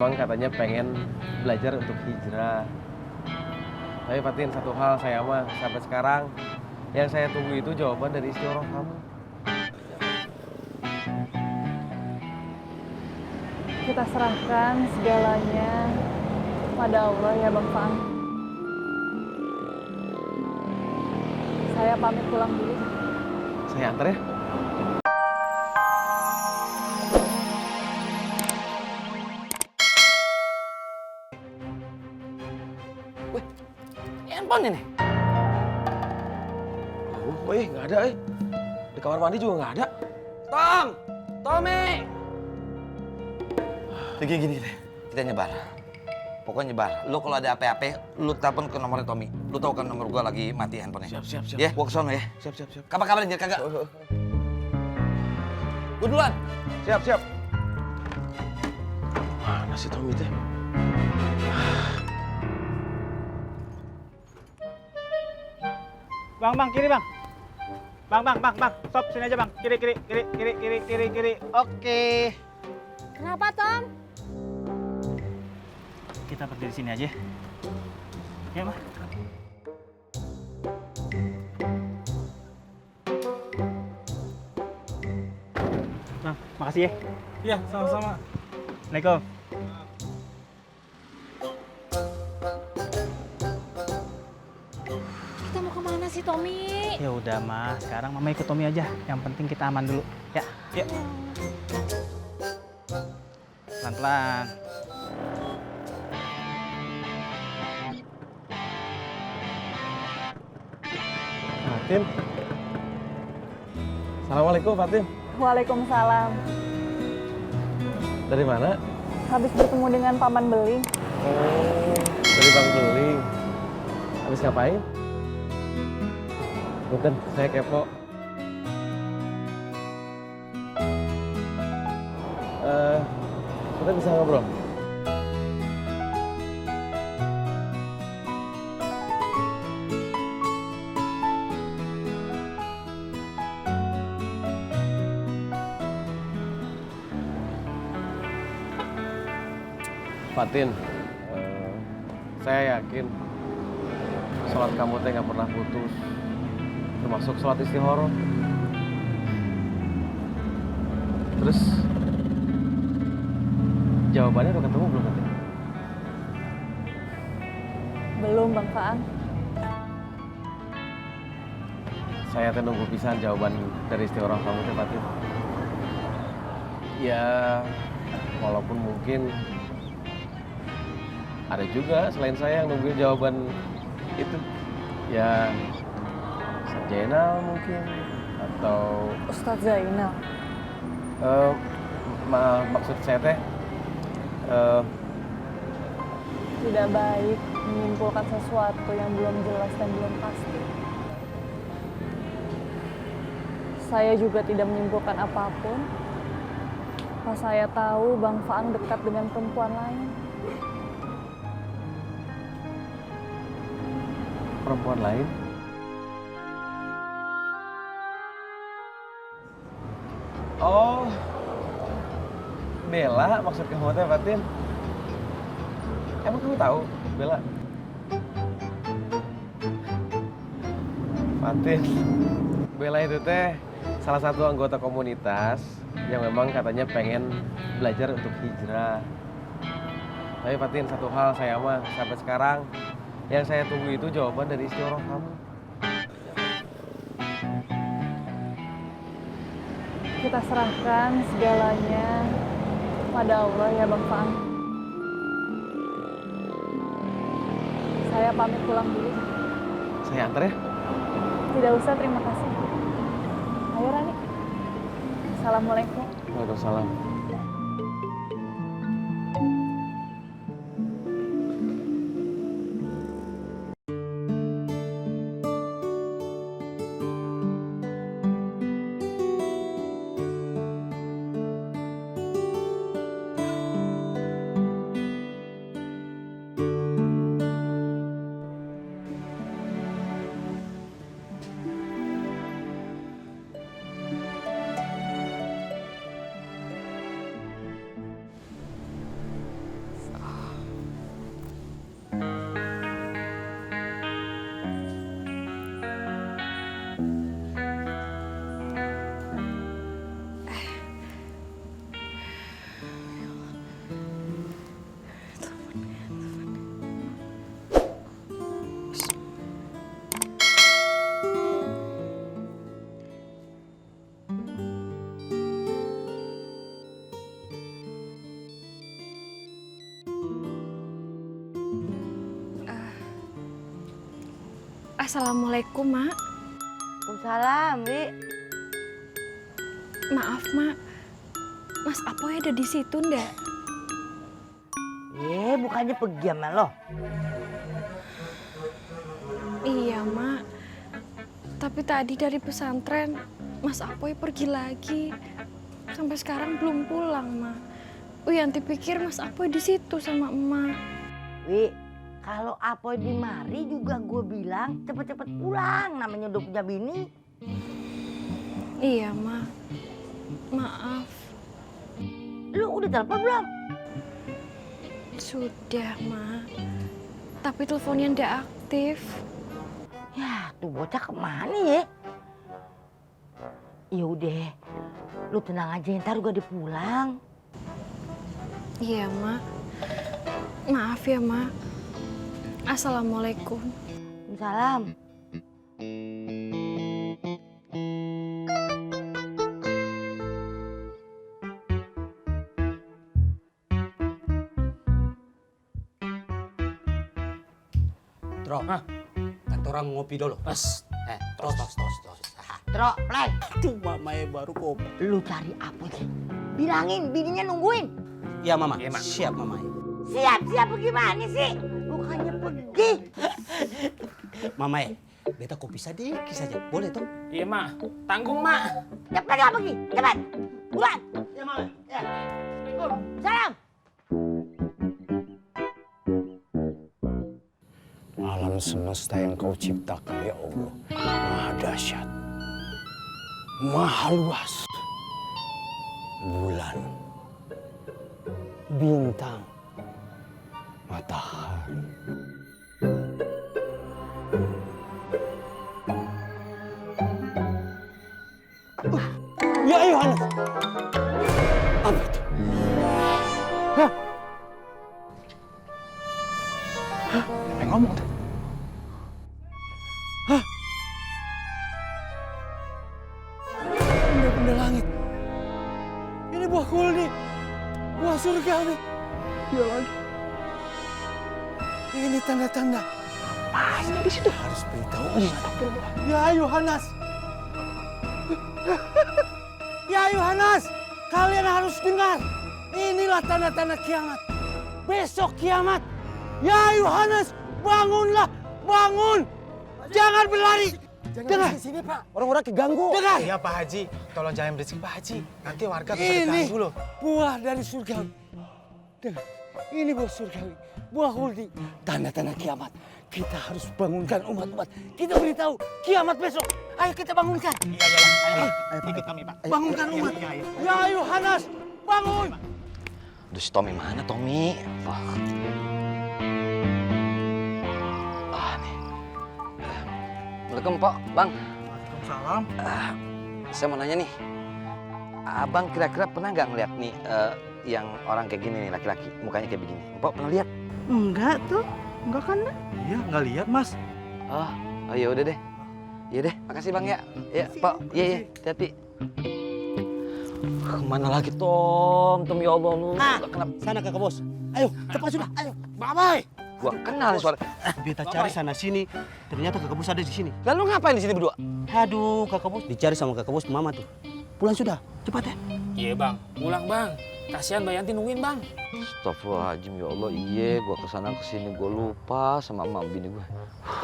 memang katanya pengen belajar untuk hijrah. Tapi Fatin, satu hal saya mah sampai sekarang yang saya tunggu itu jawaban dari istiqoroh kamu. Kita serahkan segalanya pada Allah ya Bang Faang. Saya pamit pulang dulu. Saya antar ya. Wih, handphone ini. Wih, nggak ada, di kamar mandi juga nggak ada. Tommy. Jadi gini deh, kita nyebar. Pokoknya nyebar. Lu kalau ada apa-apa, lu telepon ke nomornya Tommy. Lu tahu kan nomor gua lagi mati handphonenya. Siap. Ya, gua kesana ya. Siap. Kabar-kabarin ya kagak? Gua duluan. Siap. Mana sih Tommy teh? Bang, kiri bang. Bang. Stop, sini aja bang. Kiri. Oke. Kenapa Tom? Kita berdiri sini aja. Ya mah. Bang, makasih ya. Iya, sama-sama. Assalamualaikum. Kita mau kemana sih Tommy? Ya udah mas, sekarang mama ikut Tommy aja. Yang penting kita aman dulu. Ya, yuk. Pelan-pelan. Fatin. Assalamualaikum Fatin. Waalaikumsalam. Dari mana? Habis bertemu dengan Paman Beling. Oh, dari Bang Beling. Habis ngapain? Bukan, saya kepo. Kita bisa ngobrol? Fatin, saya yakin sholat kamu teh nggak pernah putus, termasuk sholat istihoroh. Terus jawabannya udah ketemu belum Fatin? Belum Bang Faang. Saya teh nunggu pisan jawaban dari istihoroh kamu teh Fatin. Ya, walaupun mungkin ada juga selain saya yang nungguin jawaban itu. Ya, Ustaz Zainal mungkin, atau Ustadz Zainal. maksud saya teh Tidak baik menyimpulkan sesuatu yang belum jelas dan belum pasti. Saya juga tidak menyimpulkan apapun. Pas saya tahu Bang Faang dekat dengan perempuan lain. perempuan lain. Oh, Bella maksud kamu teh Fatin? Emang kamu tahu Bella? Fatin, Bella itu teh salah satu anggota komunitas yang memang katanya pengen belajar untuk hijrah. Tapi Fatin, satu hal saya mah sampai sekarang yang saya tunggu itu jawaban dari istiqoroh kamu. Kita serahkan segalanya pada Allah ya Bang Faang. Saya pamit pulang dulu. Saya antar ya. Tidak usah, terima kasih. Ayo Rani. Assalamualaikum. Waalaikumsalam. Assalamualaikum, Mak. Waalaikumsalam, Wi. Maaf, Mak. Mas Apoy ada di situ ndak? Bukannya pergi sama lo? Iya, Mak. Tapi tadi dari pesantren, Mas Apoy pergi lagi. Sampai sekarang belum pulang, Mak. Wianti pikir Mas Apoy di situ sama emak. Wi, kalau Apoy di mari juga gue bilang cepet-cepet pulang. Namanya udah punya bini. Iya, Mak. Maaf. Lu udah telepon belum? Sudah, Mak. Tapi teleponnya ndak aktif. Ya, tuh bocah kemana ya? Ya udah, lu tenang aja, ntar gue pulang. Iya, Mak. Maaf ya, Mak. Assalamualaikum. Salam. Tro, kata orang ngopi dulu. Tos. Tro, play. Aduh, mamanya baru kopi. Lu cari apa sih? Bilangin, bininya nungguin. Iya, Mama. Siap, Mamanya. Siap gimana sih? Bukannya pergi. Mamanya, beta kopi sedikit saja. Boleh, toh? Iya, Mak. Tanggung, Mak. Cepat gak pergi? Cepat. Buruan. Iya, Mama. Ya. Salam. Alam semesta yang kau ciptakan ya Allah, maha dahsyat, maha luas. Bulan, bintang, matahari. Ya Yohanes, apa itu? Hah? Apa yang ngomong tuh? Benda-benda langit. Ini buah kuldi, buah surgawi. Ya lagi. Ini tanda-tanda. Apanya di situ? Harus beritahu umat. Ya Yohanes. Ya Yohanes, kalian harus dengar. Inilah tanda-tanda kiamat. Besok kiamat. Ya Yohanes, bangunlah, bangun. Jangan berlari. Jangan di sini, Pak. Orang-orang keganggu. Dengar. Iya, Pak Haji. Tolong jangan berisik, Pak Haji. Nanti warga bisa Ini diganggu loh. buah dari surgawi. Dengar, ini buah surgawi, buah huldi, tanda-tanda kiamat. Kita harus bangunkan umat-umat. Kita beritahu kiamat besok. Ayo kita bangunkan. Iya. Ayo, ikut kami, Pak. Bangunkan umat. Iya. Ya Yohanes, bangun. Aduh, si Tommy mana, Tommy? Wah. Nih. Assalamualaikum, Pok. Bang. Waalaikumsalam. Saya mau nanya nih. Abang kira-kira pernah nggak ngeliat nih yang orang kayak gini nih, laki-laki, mukanya kayak begini? Pok pernah lihat? Enggak tuh. Enggak kan? Iya, nggak lihat, Mas. Oh ya udah deh. Iya deh, makasih Bang ya. Ya, Pok. Iya, hati-hati. Kemana lagi, Tom? Tom, ya Allah lu. Kenapa? Sana kakak bos. Ayo, cepat sudah. Ayo. Bye-bye. Gua kenal nih suara. Beta cari sana sini. Ternyata kakak bos ada di sini. Lalu ngapain di sini berdua? Aduh, kakak bos. Dicari sama kakak bos Mama tuh. Pulang sudah. Cepat ya. Iya, Bang. Pulang, Bang. Kasihan Mbak Yanti nungguin, Bang. Astagfirullahaladzim, ya Allah. Iya, gua kesana kesini gua lupa sama emak bini gua.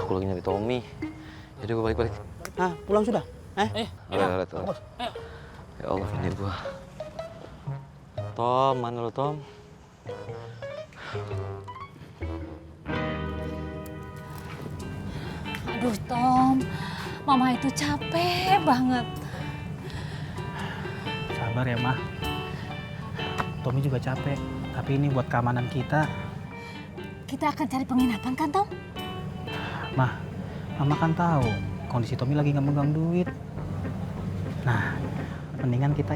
Gua lagi nyari Tommy. Jadi gua balik-balik. Nah, pulang sudah. Iya, Bang. Ayo. Ya Allah, ini gua. Tom, mana lu, Tom? Aduh, Tom. Mama itu capek banget. Sabar ya, Mah. Tommy juga capek. Tapi ini buat keamanan kita. Kita akan cari penginapan kan, Tom? Mah, Mama kan tahu kondisi Tommy lagi nggak megang duit. Nah, mendingan kita